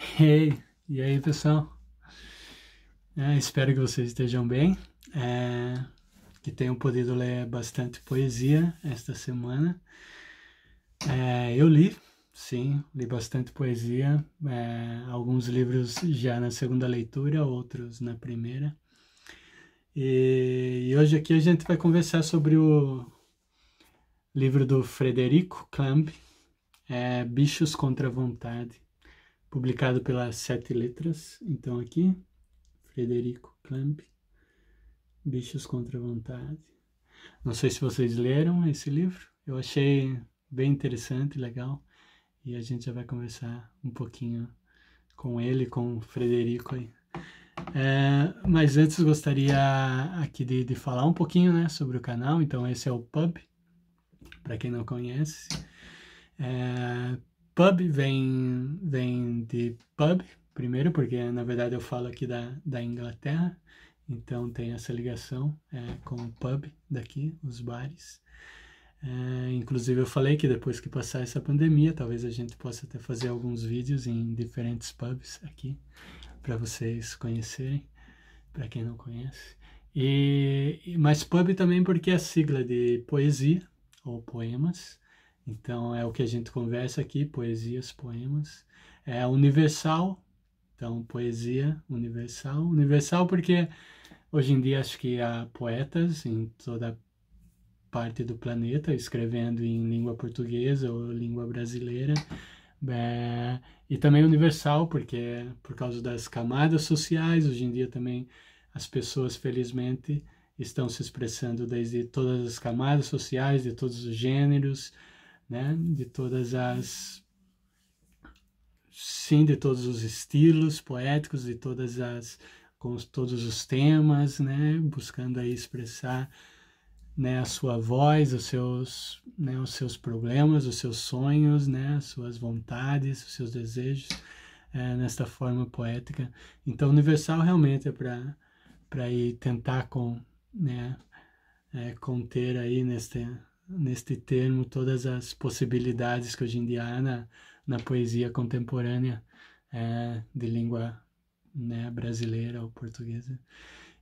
Hey, e aí pessoal? Espero que vocês estejam bem, que tenham podido ler bastante poesia esta semana. Eu li, sim, li bastante poesia, alguns livros já na segunda leitura, outros na primeira. E hoje aqui a gente vai conversar sobre o livro do Frederico Clamp, Bichos contra a Vontade, publicado pela Sete Letras. Então aqui, Frederico Clamp, Bichos contra a Vontade. Não sei se vocês leram esse livro, eu achei bem interessante, legal, e a gente já vai conversar um pouquinho com ele, com o Frederico aí. Mas antes gostaria aqui de falar um pouquinho, né, sobre o canal. Então esse é o Pub, para quem não conhece. Pub vem de pub, primeiro, porque na verdade eu falo aqui da Inglaterra, então tem essa ligação com o pub daqui, os bares. Inclusive eu falei que depois que passar essa pandemia, talvez a gente possa até fazer alguns vídeos em diferentes pubs aqui, para vocês conhecerem, para quem não conhece. Mas pub também porque é sigla de poesia ou poemas, então é o que a gente conversa aqui, poesias, poemas. É universal, então poesia universal. Universal porque hoje em dia acho que há poetas em toda parte do planeta escrevendo em língua portuguesa ou língua brasileira. E também universal porque por causa das camadas sociais, hoje em dia também as pessoas felizmente estão se expressando desde todas as camadas sociais, de todos os gêneros, né? De todas as, sim, de todos os estilos poéticos, de todas as, com todos os temas, né? Buscando aí expressar, né, a sua voz, os seus problemas, os seus sonhos, né, as suas vontades, os seus desejos, nesta forma poética. Então, universal realmente é para ir tentar né, conter aí neste termo todas as possibilidades que hoje em dia há na poesia contemporânea, de língua, né, brasileira ou portuguesa.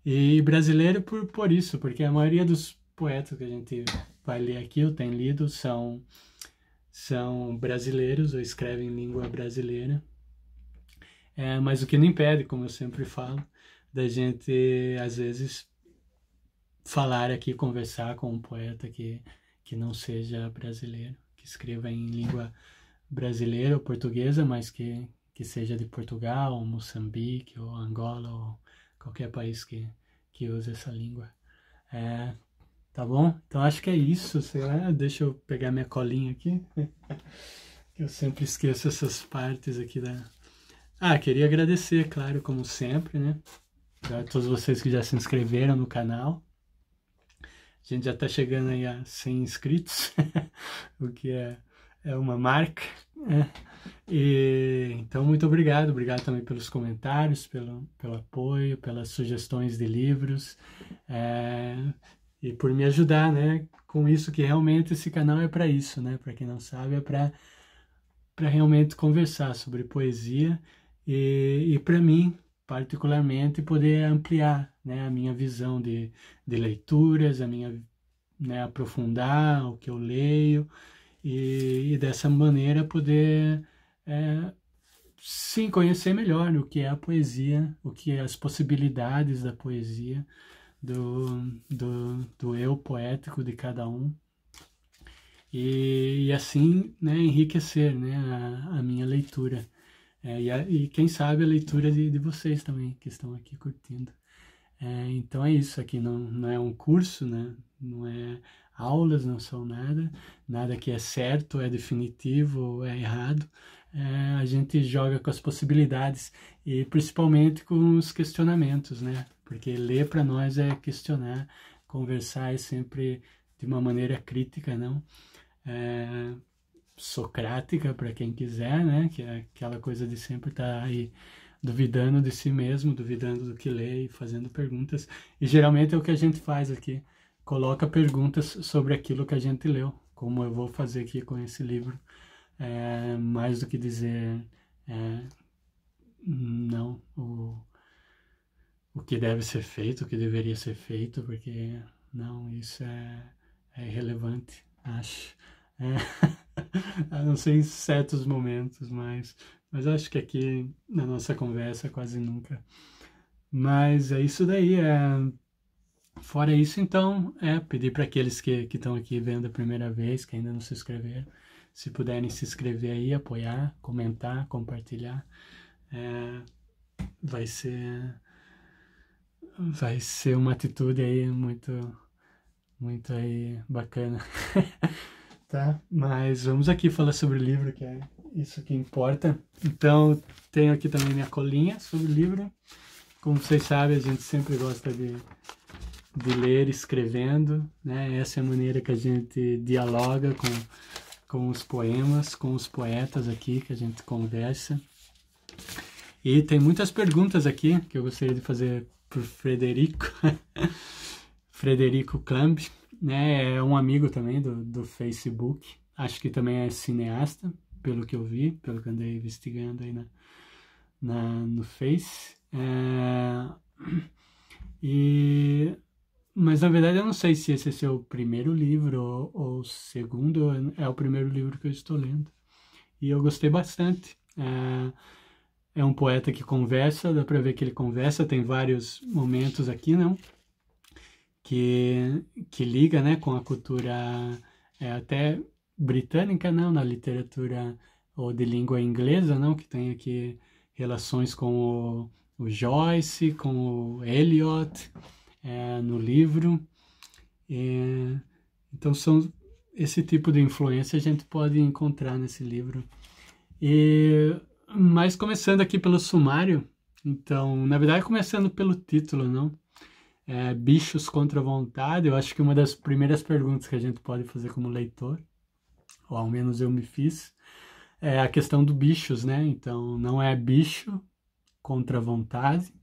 E brasileiro por isso, porque a maioria dos poetas que a gente vai ler aqui, ou tem lido, são brasileiros ou escrevem em língua brasileira. Mas o que não impede, como eu sempre falo, da gente, às vezes, falar aqui, conversar com um poeta que não seja brasileiro, que escreva em língua brasileira ou portuguesa, mas que seja de Portugal, ou Moçambique, ou Angola, ou qualquer país que use essa língua. Tá bom? Então acho que é isso, sei lá, deixa eu pegar minha colinha aqui, que eu sempre esqueço essas partes aqui da... Queria agradecer, claro, como sempre, né, a todos vocês que já se inscreveram no canal. A gente já está chegando aí a 100 inscritos, o que é uma marca, né? Então, muito obrigado. Obrigado também pelos comentários, pelo apoio, pelas sugestões de livros, e por me ajudar, né? Com isso, que realmente esse canal é para isso, né? Para quem não sabe, é para realmente conversar sobre poesia e para mim, particularmente, poder ampliar, né, a minha visão de leituras, a minha, né, aprofundar o que eu leio e dessa maneira poder, sim, conhecer melhor o que é a poesia, o que é as possibilidades da poesia, do eu poético de cada um. E assim, né, enriquecer, né, a minha leitura. E quem sabe a leitura de vocês também, que estão aqui curtindo. Então é isso, aqui não é um curso, né, não é aulas, não são nada que é certo, é definitivo ou é errado. A gente joga com as possibilidades e principalmente com os questionamentos, né, porque ler para nós é questionar, conversar é sempre de uma maneira crítica, não? Socrática, para quem quiser, né? Que é aquela coisa de sempre estar aí duvidando de si mesmo, duvidando do que lê e fazendo perguntas. E geralmente é o que a gente faz aqui, coloca perguntas sobre aquilo que a gente leu, como eu vou fazer aqui com esse livro. Mais do que dizer não o que deve ser feito, o que deveria ser feito, porque não, isso é irrelevante, acho. É, a não ser em certos momentos, mas acho que aqui na nossa conversa quase nunca. Mas é isso daí. Fora isso, então, pedir para aqueles que estão aqui vendo a primeira vez, que ainda não se inscreveram, se puderem se inscrever aí, apoiar, comentar, compartilhar, vai ser uma atitude aí muito, muito aí bacana. Tá? Mas vamos aqui falar sobre o livro, que é isso que importa. Então, tenho aqui também minha colinha sobre o livro. Como vocês sabem, a gente sempre gosta de ler escrevendo, né? Essa é a maneira que a gente dialoga com os poemas, com os poetas aqui, que a gente conversa. E tem muitas perguntas aqui que eu gostaria de fazer para o Frederico. Frederico Clamb, né? É um amigo também do Facebook. Acho que também é cineasta, pelo que eu vi, pelo que andei investigando aí no Face. Mas na verdade eu não sei se esse é seu primeiro livro ou o segundo, é o primeiro livro que eu estou lendo. E eu gostei bastante. É um poeta que conversa, dá para ver que ele conversa, tem vários momentos aqui, não? Que liga, né, com a cultura até britânica, não, na literatura ou de língua inglesa, não, que tem aqui relações com o Joyce, com o Eliot, no livro. Então são esse tipo de influência a gente pode encontrar nesse livro. Mas começando aqui pelo sumário, então, na verdade começando pelo título, não? Bichos contra a vontade, eu acho que uma das primeiras perguntas que a gente pode fazer como leitor, ou ao menos eu me fiz, é a questão do bichos, né? Então, não é bicho contra a vontade,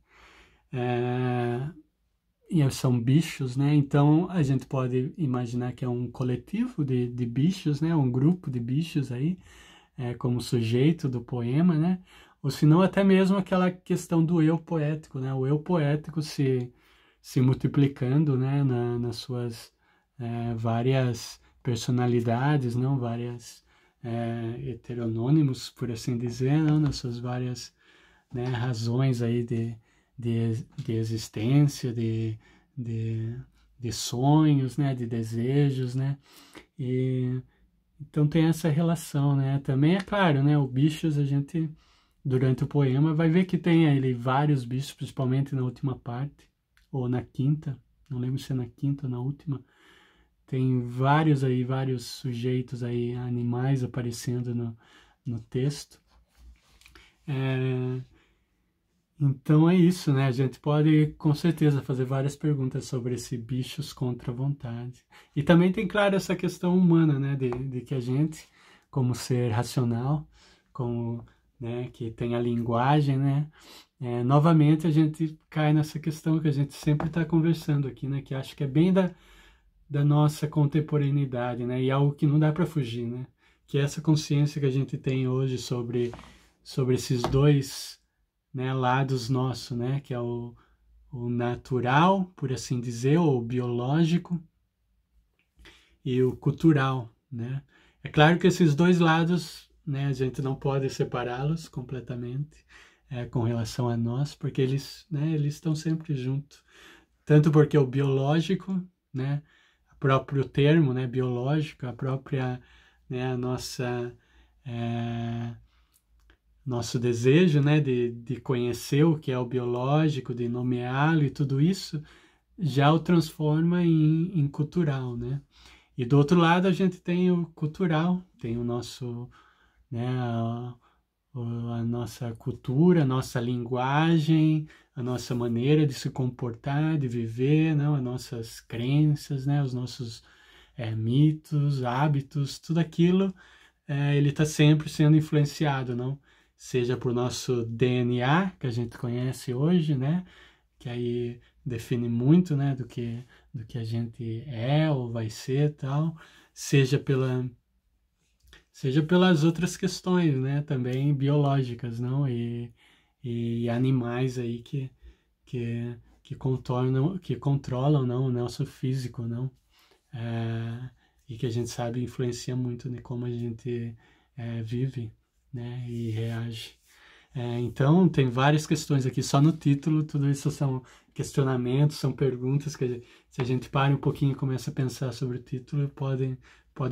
são bichos, né? Então, a gente pode imaginar que é um coletivo de bichos, né? Um grupo de bichos aí, como sujeito do poema, né? Ou se não, até mesmo aquela questão do eu poético, né? O eu poético se multiplicando, né, nas suas várias personalidades, não, várias heteronônimos, por assim dizer, não, nas suas várias, né, razões aí de existência, de sonhos, né, de desejos, né, e então tem essa relação, né, também é claro, né, o bichos a gente durante o poema vai ver que tem ali vários bichos, principalmente na última parte, ou na quinta, não lembro se é na quinta ou na última, tem vários sujeitos aí, animais aparecendo no texto. Então é isso, né? A gente pode com certeza fazer várias perguntas sobre esse bichos contra a vontade. E também tem, claro, essa questão humana, né? De que a gente, como ser racional, como, né, que tem a linguagem, né? Novamente a gente cai nessa questão que a gente sempre está conversando aqui, né? Que acho que é bem da nossa contemporaneidade, né? E algo que não dá para fugir, né? Que é essa consciência que a gente tem hoje sobre esses dois, né, lados nossos, né? Que é o natural, por assim dizer, ou o biológico, e o cultural, né? É claro que esses dois lados, né? A gente não pode separá-los completamente. Com relação a nós, porque eles estão sempre juntos. Tanto porque o biológico, né, o próprio termo, né, biológico, a própria, né, a nosso desejo, né, de conhecer o que é o biológico, de nomeá-lo e tudo isso, já o transforma em cultural, né? E do outro lado a gente tem o cultural, tem o nosso, né, a nossa cultura, a nossa linguagem, a nossa maneira de se comportar, de viver, não? As nossas crenças, né? Os nossos mitos, hábitos, tudo aquilo, ele está sempre sendo influenciado, não? Seja por nosso DNA, que a gente conhece hoje, né? Que aí define muito, né? Do que a gente é ou vai ser, tal. Seja pelas outras questões, né, também biológicas, não? E e animais aí que controlam não, o nosso físico, não? E que a gente sabe influencia muito de como a gente vive, né? E reage. Então, tem várias questões aqui, só no título, tudo isso são questionamentos, são perguntas que se a gente para um pouquinho e começa a pensar sobre o título, podem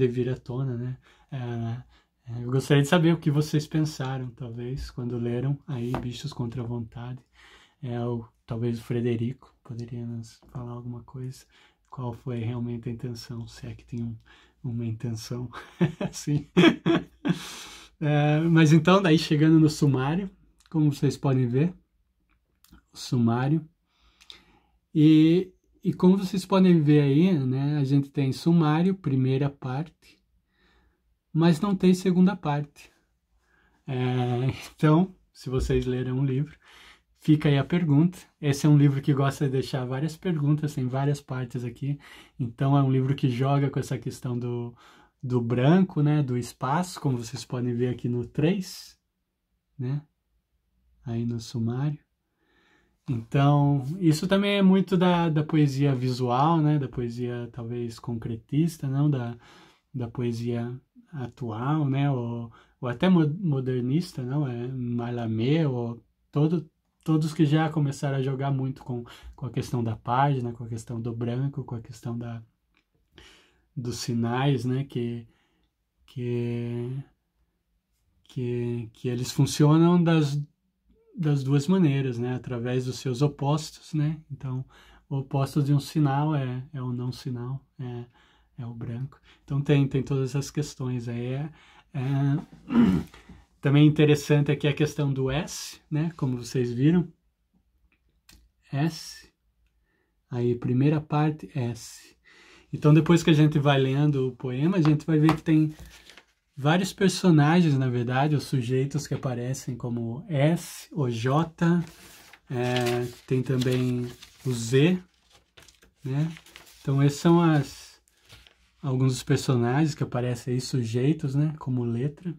vir à tona, né? Eu gostaria de saber o que vocês pensaram, talvez, quando leram aí Bichos contra a Vontade. Ou talvez o Frederico poderia nos falar alguma coisa. Qual foi realmente a intenção, se é que tem uma intenção assim. Mas então, daí chegando no sumário, como vocês podem ver, o sumário. E como vocês podem ver aí, né, a gente tem sumário, primeira parte, mas não tem segunda parte. Então, se vocês leram o livro, fica aí a pergunta. Esse é um livro que gosta de deixar várias perguntas, tem várias partes aqui. Então, é um livro que joga com essa questão do branco, né, do espaço, como vocês podem ver aqui no 3, né, aí no sumário. Então, isso também é muito da poesia visual, né, da poesia talvez concretista, não da poesia atual, né, ou até modernista, não, Mallarmé, ou todos que já começaram a jogar muito com a questão da página, com a questão do branco, com a questão dos sinais, né, que eles funcionam das duas maneiras, né, através dos seus opostos, né. Então, o oposto de um sinal é o não sinal, é o branco. Então tem todas essas questões aí. Também interessante aqui a questão do S, né, como vocês viram, S, aí primeira parte S. Então depois que a gente vai lendo o poema, a gente vai ver que tem vários personagens, na verdade, os sujeitos que aparecem como S, o J, tem também o Z, né? Então esses são alguns dos personagens que aparecem aí, sujeitos, né, como letra.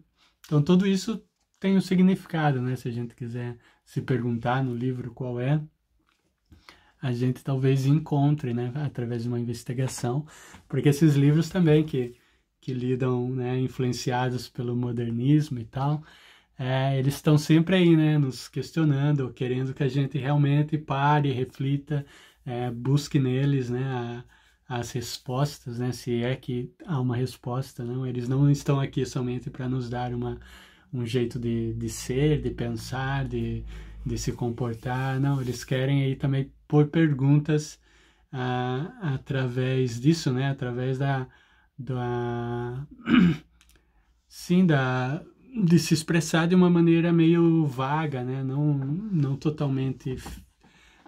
Então tudo isso tem um significado, né? Se a gente quiser se perguntar no livro qual é, a gente talvez encontre, né, através de uma investigação, porque esses livros também que lidam, né, influenciados pelo modernismo e tal, eles estão sempre aí, né, nos questionando, querendo que a gente realmente pare, reflita, busque neles, né, as respostas, né, se é que há uma resposta, não? Eles não estão aqui somente para nos dar um jeito de ser, de pensar, de se comportar, não, eles querem aí também pôr perguntas através disso, né, através sim, de se expressar de uma maneira meio vaga, né, não totalmente,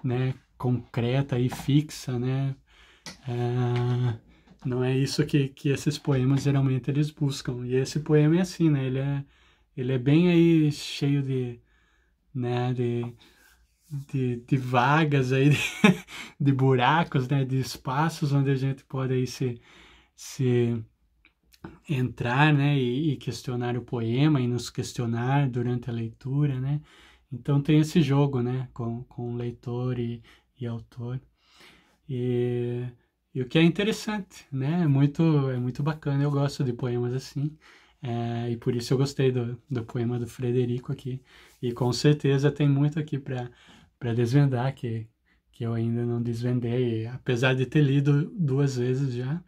né, concreta e fixa, né, não é isso que esses poemas geralmente eles buscam. E esse poema é assim, né, ele é bem aí cheio de, né, de vagas aí, de buracos, né, de espaços onde a gente pode aí se entrar, né, e questionar o poema e nos questionar durante a leitura, né. Então tem esse jogo, né, com o leitor e autor. E o que é interessante, né, é muito bacana, eu gosto de poemas assim, e por isso eu gostei do poema do Frederico aqui, e com certeza tem muito aqui para desvendar, que eu ainda não desvendei, apesar de ter lido 2 vezes já,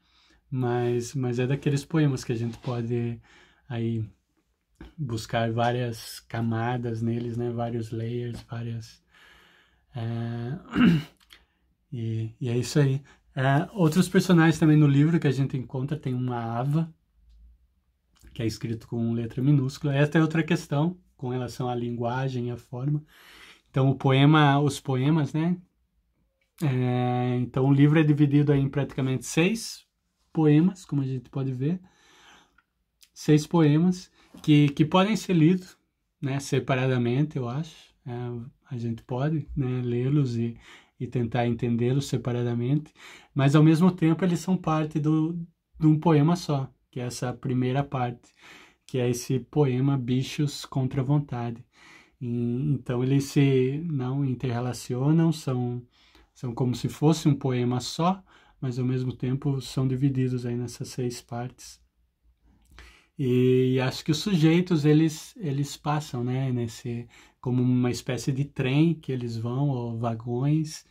mas é daqueles poemas que a gente pode aí buscar várias camadas neles, né, vários layers, e é isso aí. Outros personagens também no livro que a gente encontra, tem uma Ava, que é escrito com letra minúscula. Esta é outra questão com relação à linguagem e à forma. Então os poemas, né? Então o livro é dividido aí em praticamente 6 poemas, como a gente pode ver. 6 poemas que podem ser lidos, né, separadamente, eu acho. A gente pode, né, lê-los e tentar entendê-los separadamente, mas ao mesmo tempo eles são parte de um poema só, que é essa primeira parte, que é esse poema Bichos contra a Vontade. Então eles se não interrelacionam, são como se fosse um poema só, mas ao mesmo tempo são divididos aí nessas 6 partes. E acho que os sujeitos eles passam, né, como uma espécie de trem que eles vão, ou vagões.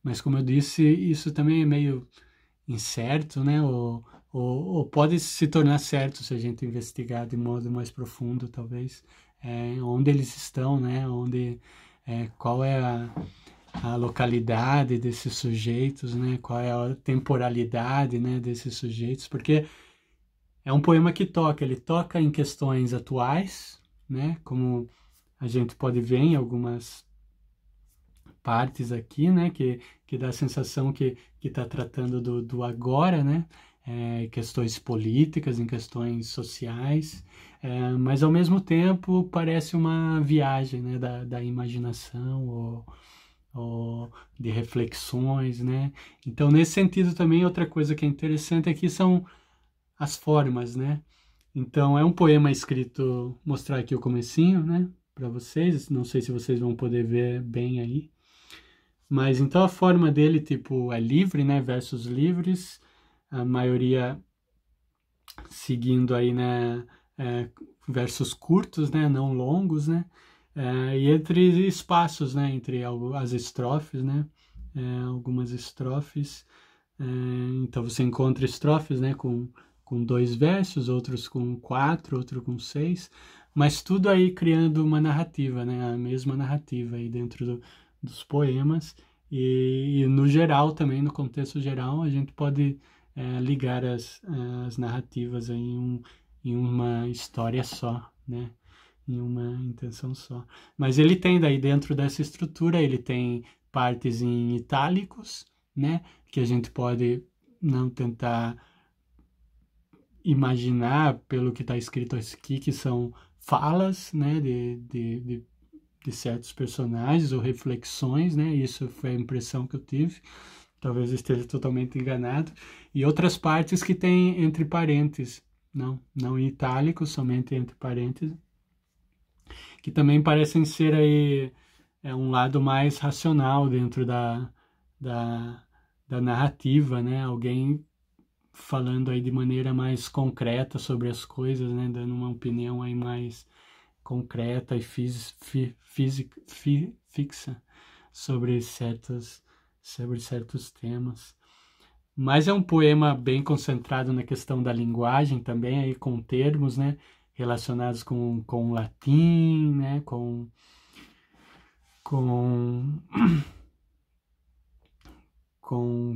Mas como eu disse, isso também é meio incerto, né? Ou pode se tornar certo se a gente investigar de modo mais profundo, talvez, onde eles estão, né? Qual é a localidade desses sujeitos, né? Qual é a temporalidade, né, desses sujeitos, porque é um poema que ele toca em questões atuais, né? Como a gente pode ver em algumas partes aqui, né? Que dá a sensação que está tratando do agora, né? Em questões políticas, em questões sociais, mas ao mesmo tempo parece uma viagem, né? Da imaginação ou de reflexões, né? Então, nesse sentido também, outra coisa que é interessante aqui são as formas, né? Então, é um poema escrito, mostrar aqui o comecinho, né, para vocês, não sei se vocês vão poder ver bem aí, mas então a forma dele, tipo, é livre, né, versos livres, a maioria seguindo aí, né, versos curtos, né, não longos, né, e entre espaços, né, entre as estrofes, né, algumas estrofes, então você encontra estrofes, né, com 2 versos, outros com 4, outro com 6, mas tudo aí criando uma narrativa, né, a mesma narrativa aí dentro dos poemas, e no geral também, no contexto geral, a gente pode ligar as narrativas aí em uma história só, né, em uma intenção só. Mas ele tem daí dentro dessa estrutura, ele tem partes em itálicos, né, que a gente pode não tentar imaginar pelo que está escrito aqui, que são falas, né, de certos personagens ou reflexões, né, isso foi a impressão que eu tive, talvez eu esteja totalmente enganado, e outras partes que tem entre parênteses, não em itálico, somente entre parênteses, que também parecem ser aí um lado mais racional dentro da, da narrativa, né, alguém falando aí de maneira mais concreta sobre as coisas, né, dando uma opinião aí mais concreta e fixa sobre certos temas. Mas é um poema bem concentrado na questão da linguagem também, aí com termos, né, relacionados com o latim, né, com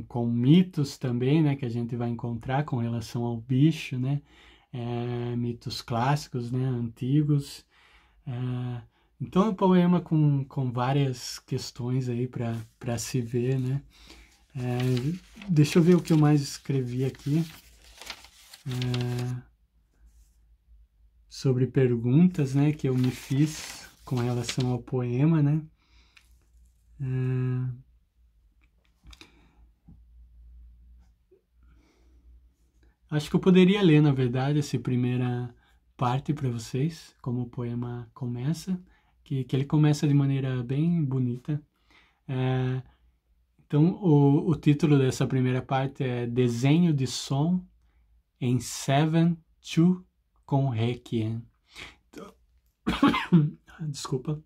com mitos também, né, que a gente vai encontrar com relação ao bicho, né, mitos clássicos, né, antigos. Então é um poema com várias questões aí para se ver, né. Deixa eu ver o que eu mais escrevi aqui. Sobre perguntas, né, que eu me fiz com relação ao poema, né. Acho que eu poderia ler, na verdade, essa primeira parte para vocês, como o poema começa, que ele começa de maneira bem bonita. Então, o título dessa primeira parte é Desenho de Som em 7/2 com Requiem. Então, desculpa.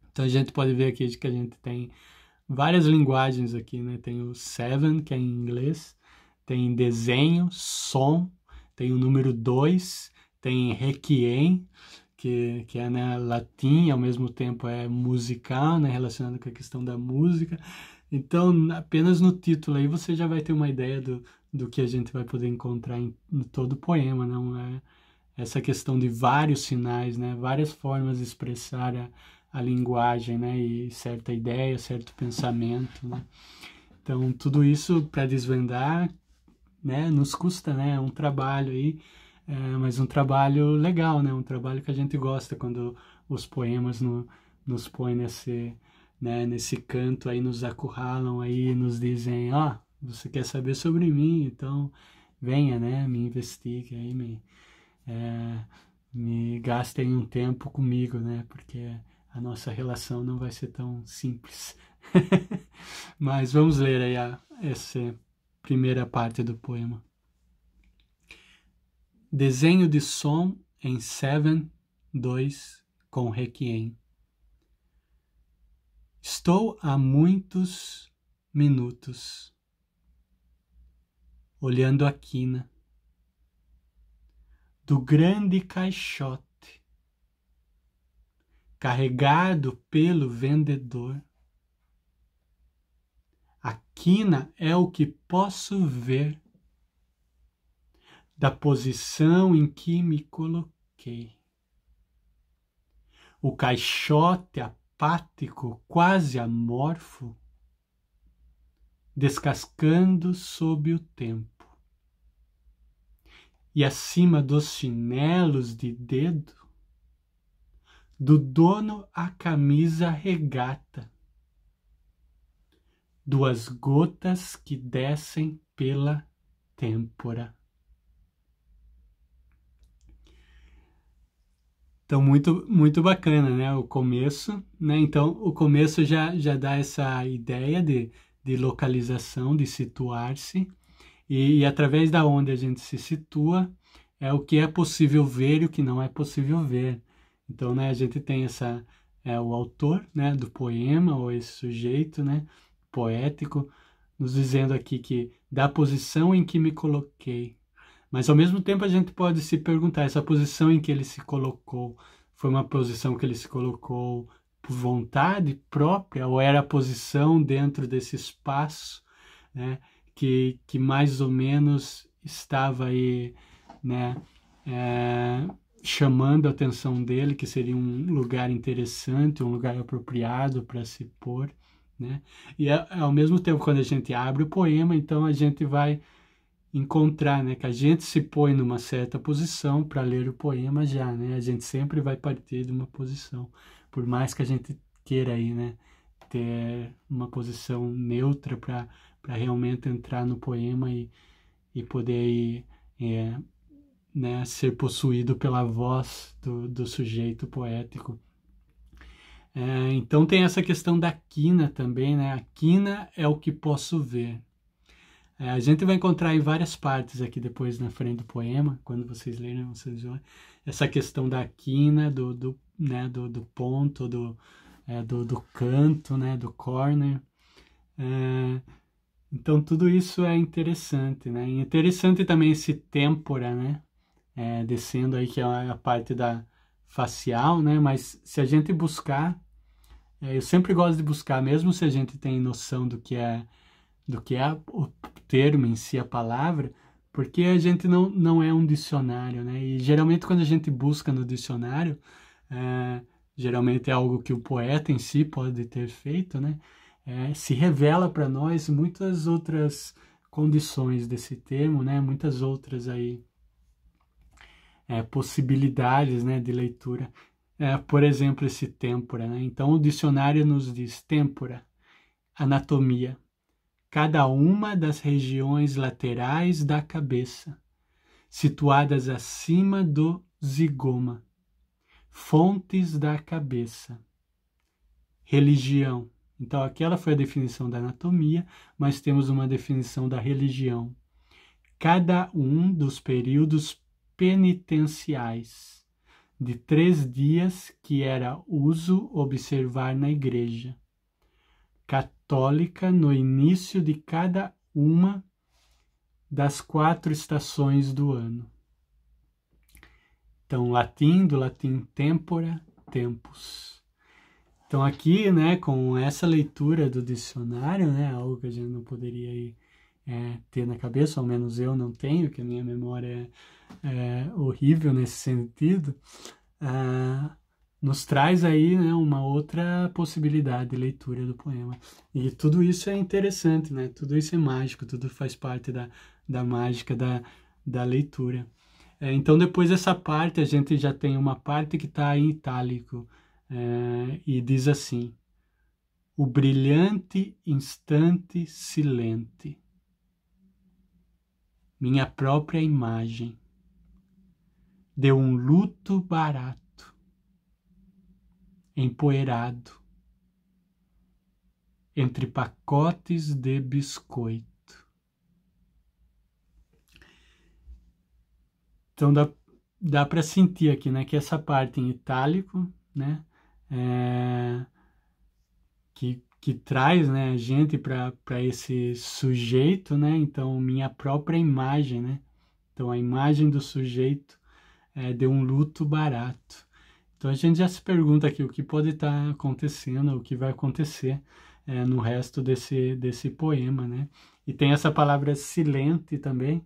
Então, a gente pode ver aqui que a gente tem várias linguagens aqui, né? Tem o 7, que é em inglês, tem desenho, som, tem o número 2, tem requiem, que é, né, latim, ao mesmo tempo é musical, né, relacionado com a questão da música. Então, apenas no título aí você já vai ter uma ideia do que a gente vai poder encontrar em todo o poema, não é? Essa questão de vários sinais, né, várias formas de expressar a linguagem, né, e certa ideia, certo pensamento, né. Então, tudo isso para desvendar, né, nos custa, né, é um trabalho aí, mas um trabalho legal, né, um trabalho que a gente gosta quando os poemas nos põem nesse canto aí, nos acurralam aí, nos dizem, você quer saber sobre mim, então venha, né, me investigue aí, me gastem um tempo comigo, né? Porque a nossa relação não vai ser tão simples. Mas vamos ler aí essa primeira parte do poema. Desenho de som em 7/2 com Requiem. Estou há muitos minutos olhando a quina do grande caixote carregado pelo vendedor. A quina é o que posso ver da posição em que me coloquei. O caixote apático, quase amorfo, descascando sob o tempo. E acima dos chinelos de dedo, do dono a camisa regata, 2 gotas que descem pela têmpora. Então, muito bacana, né? O começo, né? Então, o começo já dá essa ideia de localização, de situar-se, e através da onde a gente se situa, é o que é possível ver e o que não é possível ver. Então, né, a gente tem o autor, né, do poema, ou esse sujeito, né, poético, nos dizendo aqui que da posição em que me coloquei. Mas, ao mesmo tempo, a gente pode se perguntar, essa posição em que ele se colocou, foi uma posição que ele se colocou por vontade própria, ou era a posição dentro desse espaço, né, que mais ou menos estava aí, né, chamando a atenção dele, que seria um lugar interessante, um lugar apropriado para se pôr, né? E ao mesmo tempo, quando a gente abre o poema, então a gente vai encontrar, né, que a gente se põe numa certa posição para ler o poema já, né? A gente sempre vai partir de uma posição, por mais que a gente queira aí, né, ter uma posição neutra para realmente entrar no poema e poder aí, né, ser possuído pela voz do sujeito poético. Então tem essa questão da quina também, né? A quina é o que posso ver. A gente vai encontrar em várias partes aqui depois na frente do poema, quando vocês lerem, vocês vão essa questão da quina, né, do ponto, do canto, né, do corner. Então tudo isso é interessante, né? E interessante também esse têmpora, né? Descendo aí, que é a parte da facial, né? Mas se a gente buscar, eu sempre gosto de buscar, mesmo se a gente tem noção do que é o termo em si, a palavra, porque a gente não é um dicionário, né? E geralmente quando a gente busca no dicionário, geralmente é algo que o poeta em si pode ter feito, né? Se revela para nós muitas outras condições desse termo, né? Muitas outras aí possibilidades, né, de leitura. Por exemplo, esse têmpora, né? Então o dicionário nos diz têmpora, anatomia, cada uma das regiões laterais da cabeça, situadas acima do zigoma, fontes da cabeça. Religião. Então, aquela foi a definição da anatomia, mas temos uma definição da religião. Cada um dos períodos penitenciais de 3 dias que era uso observar na igreja católica no início de cada uma das 4 estações do ano. Então, do latim tempora, tempus. Então, aqui, né, com essa leitura do dicionário, né, algo que a gente não poderia aí, ter na cabeça, ao menos eu não tenho, que a minha memória é horrível nesse sentido, nos traz aí, né, uma outra possibilidade de leitura do poema. E tudo isso é interessante, né? Tudo isso é mágico, tudo faz parte da mágica da leitura. Então, depois dessa parte, a gente já tem uma parte que está em itálico, e diz assim: o brilhante instante silente, minha própria imagem, de um luto barato, empoeirado, entre pacotes de biscoito. Então dá para sentir aqui, né, que essa parte em itálico, né, que traz, né, a gente para esse sujeito, né, então minha própria imagem, né, então a imagem do sujeito é de um luto barato. Então a gente já se pergunta aqui o que pode estar acontecendo, o que vai acontecer no resto desse poema, né? E tem essa palavra silente também,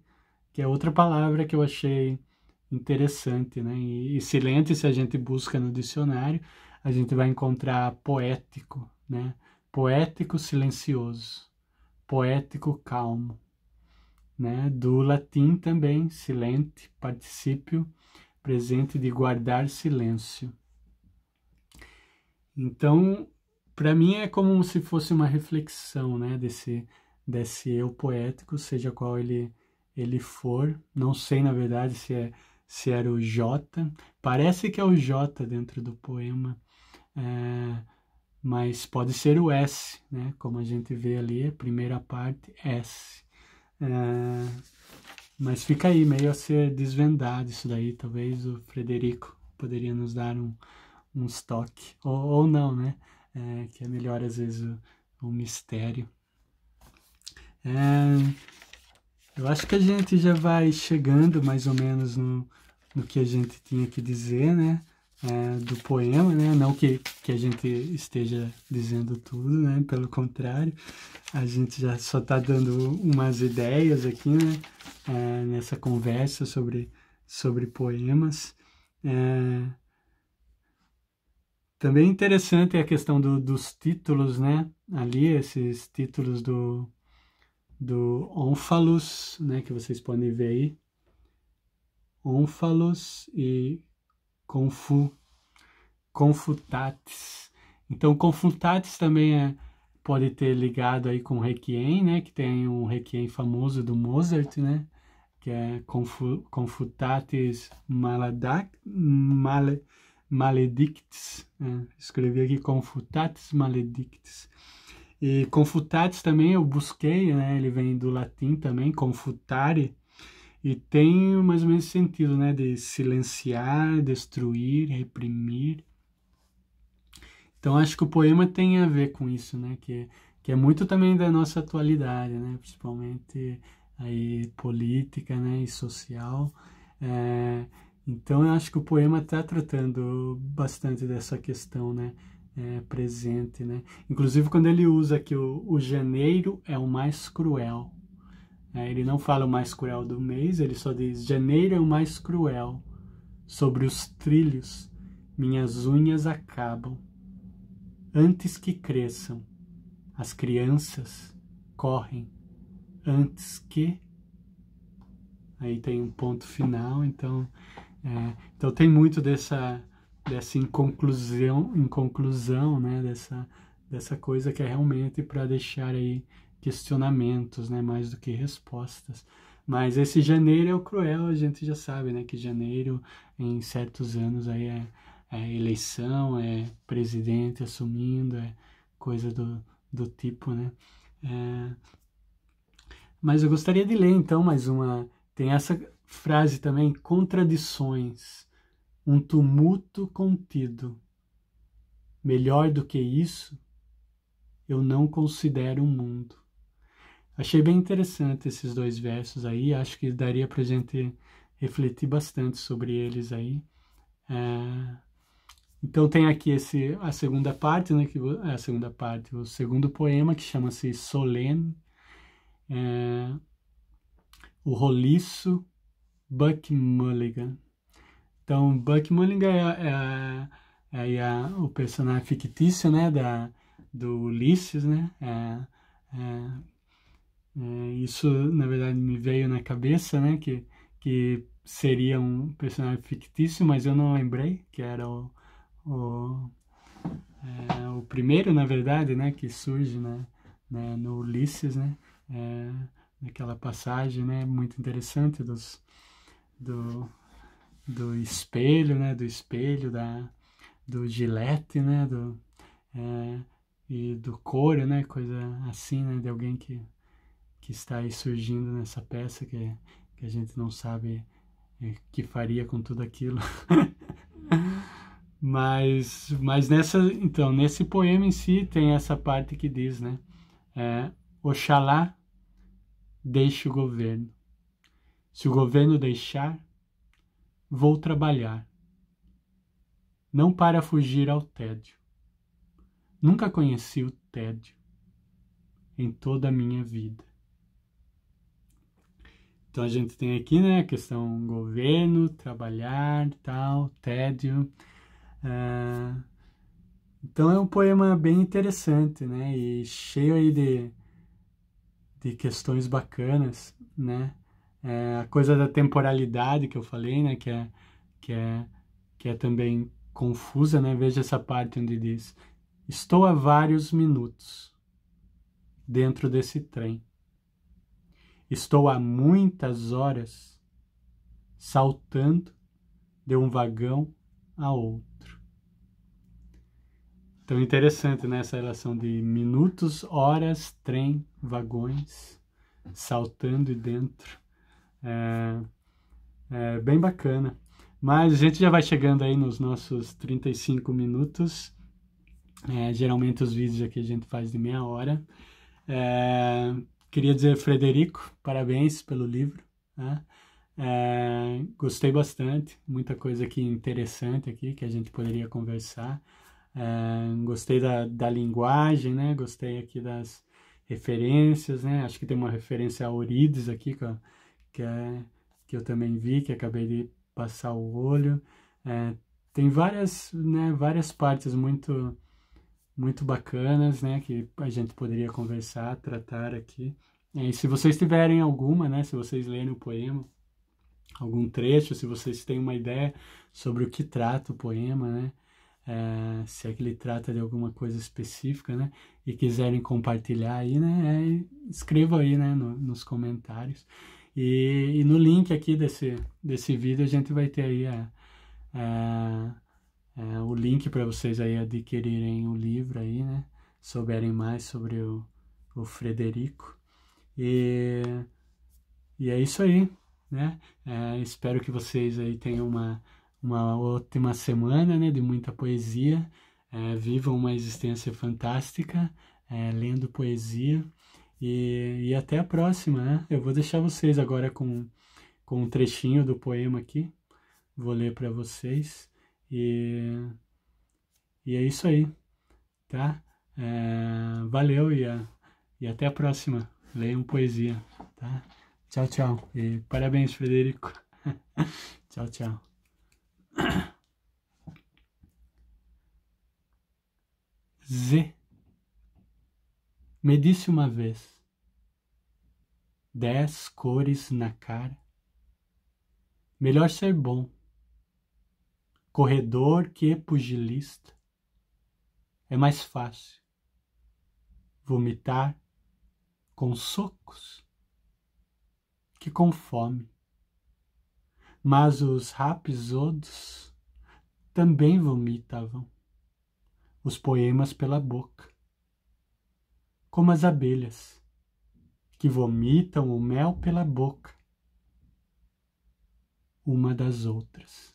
que é outra palavra que eu achei interessante, né? E silente, se a gente busca no dicionário, a gente vai encontrar poético, né? Poético silencioso, poético calmo, né? Do latim também, silente, particípio presente de guardar silêncio. Então, para mim é como se fosse uma reflexão, né, desse eu poético, seja qual ele for. Não sei, na verdade, se era o J. Parece que é o J dentro do poema, mas pode ser o S, né, como a gente vê ali, a primeira parte, S. Mas fica aí, meio a ser desvendado isso daí. Talvez o Frederico poderia nos dar um toque, ou não, né? Que é melhor, às vezes, o mistério. Eu acho que a gente já vai chegando mais ou menos no que a gente tinha que dizer, né? Do poema, né? Não que a gente esteja dizendo tudo, né? Pelo contrário, a gente já só está dando umas ideias aqui, né? Nessa conversa sobre poemas. Também interessante a questão dos títulos, né? Ali, esses títulos do Ónfalos, né? Que vocês podem ver aí. Ónfalos e Confutatis. Então, Confutatis também pode ter ligado aí com Requiem, né? Que tem um Requiem famoso do Mozart, né? Que é Confutatis Maledictis. Escrevi aqui Confutatis Maledictis. E Confutatis também eu busquei, né? Ele vem do latim também, confutare, e tem mais ou menos sentido, né? De silenciar, destruir, reprimir. Então acho que o poema tem a ver com isso, né? Que é muito também da nossa atualidade, né? Principalmente aí política, né? E social. Então eu acho que o poema está tratando bastante dessa questão, né? Presente, né? Inclusive quando ele usa que o janeiro é o mais cruel. Ele não fala o mais cruel do mês, ele só diz janeiro é o mais cruel. Sobre os trilhos minhas unhas acabam. Antes que cresçam, as crianças correm antes que... Aí tem um ponto final, então tem muito dessa inconclusão, né? Dessa coisa que é realmente para deixar aí questionamentos, né? Mais do que respostas. Mas esse janeiro é o cruel, a gente já sabe, né? Que janeiro, em certos anos, aí é eleição, é presidente assumindo, é coisa do tipo, né? Mas eu gostaria de ler, então, mais uma... Tem essa frase também, contradições, um tumulto contido. Melhor do que isso, eu não considero um mundo. Achei bem interessante esses dois versos aí, acho que daria pra gente refletir bastante sobre eles aí. Então tem aqui a segunda parte, né, o segundo poema, que chama-se Solene, o roliço Buck Mulligan. Então, Buck Mulligan o personagem fictício, né, do Ulisses, né? Isso, na verdade, me veio na cabeça, né, que seria um personagem fictício, mas eu não lembrei que era o primeiro, na verdade, né, que surge, né, no Ulisses, né, naquela passagem, né, muito interessante do espelho, né? Do espelho, do gilete, né? E do couro, né? Coisa assim, né? De alguém que está aí surgindo nessa peça que a gente não sabe que faria com tudo aquilo. Mas então, nesse poema em si tem essa parte que diz, né? Oxalá deixe o governo. Se o governo deixar, vou trabalhar. Não para fugir ao tédio. Nunca conheci o tédio em toda a minha vida. Então a gente tem aqui, né, a questão governo, trabalhar, tal, tédio. Então é um poema bem interessante, né, e cheio aí de questões bacanas, né. A coisa da temporalidade que eu falei, né, que é também confusa, né. Veja essa parte onde diz: estou há vários minutos dentro desse trem. Estou há muitas horas saltando de um vagão a outro. Então, interessante, né? Essa relação de minutos, horas, trem, vagões, saltando e dentro. É bem bacana. Mas a gente já vai chegando aí nos nossos 35 minutos. Geralmente os vídeos aqui a gente faz de meia hora. Queria dizer, Frederico, parabéns pelo livro. Né? Gostei bastante, muita coisa aqui interessante aqui que a gente poderia conversar. Gostei da linguagem, né? Gostei aqui das referências, né? Acho que tem uma referência a Eurípides aqui que eu também vi, que acabei de passar o olho. Tem várias partes muito bacanas, né? Que a gente poderia conversar, tratar aqui. E se vocês tiverem alguma, né? Se vocês lerem o poema, algum trecho, se vocês têm uma ideia sobre o que trata o poema, né? Se é que ele trata de alguma coisa específica, né? E quiserem compartilhar aí, né? Escrevam aí, né? Nos comentários. E no link aqui desse vídeo a gente vai ter aí o link para vocês aí adquirirem o livro aí, né? Souberem mais sobre o Frederico. E é isso aí, né? Espero que vocês aí tenham uma ótima semana, né? De muita poesia. Vivam uma existência fantástica, lendo poesia. E até a próxima, né? Eu vou deixar vocês agora com um trechinho do poema aqui. Vou ler para vocês. E é isso aí, tá? Valeu e até a próxima. Leiam poesia, tá? Tchau, tchau. E parabéns, Frederico. Tchau, tchau. Z. Me disse uma vez, 10 cores na cara. Melhor ser bom, corredor que pugilista. É mais fácil vomitar com socos que com fome. Mas os rapsodos também vomitavam os poemas pela boca, como as abelhas que vomitam o mel pela boca uma das outras.